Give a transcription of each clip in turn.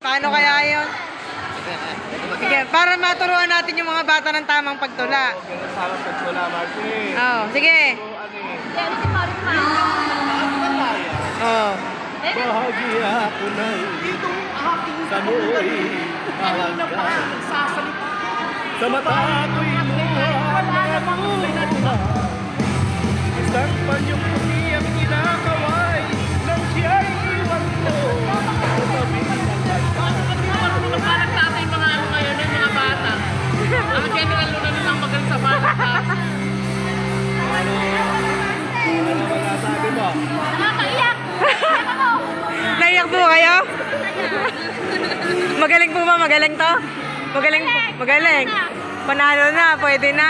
Paano kaya yun? Sige, para maturuan natin yung mga bata ng tamang pagtula. Oo, ganun tamang pagtula, Martin. Oo, sige. Oo. Bahagya ko na sa mo'y halaga. Sa mata ko'y luha mga bunga. Isang panyong puti ang kinakaway nang siya'y iwan ko. Sabi ng Parang tatay mga ano ngayon, yung mga bata. Ang general na nilang magaling sa bata. ano masasabi mo? Nakakaiyak! Naiyak po kayo? Magaling po ba? Magaling to? Magaling po. Magaling. Panalo na. Pwede na.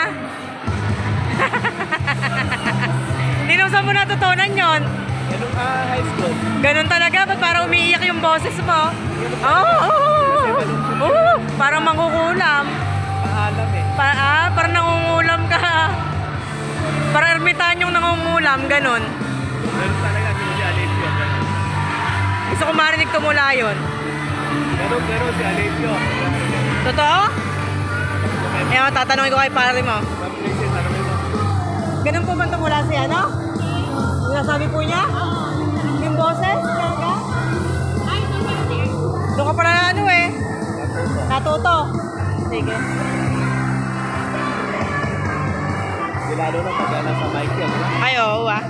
Ninong saan mo natutunan yon? Ganun high school. Ganun talaga. Ba't parang umiiyak yung boses mo? Oo. Parang mangkukulam. Paalam eh. Parang nangungulam ka. Parang ermitanyong nangungulam. Ganun. Ganun talaga si Alessio. Ganun. Gusto ko marinig tumula yun. Ganun si Alessio. Totoo? Eh, tatanungin ko kay pare mo. Ma'am Princess, ano mo? Ganun po ba tumula si ano? Yung nasabi po niya? Yung boses? Talaga? Doon ka pala na ano eh. Natuto. Sige. Lalo na pag nasa mic yun. Ay, oo ah.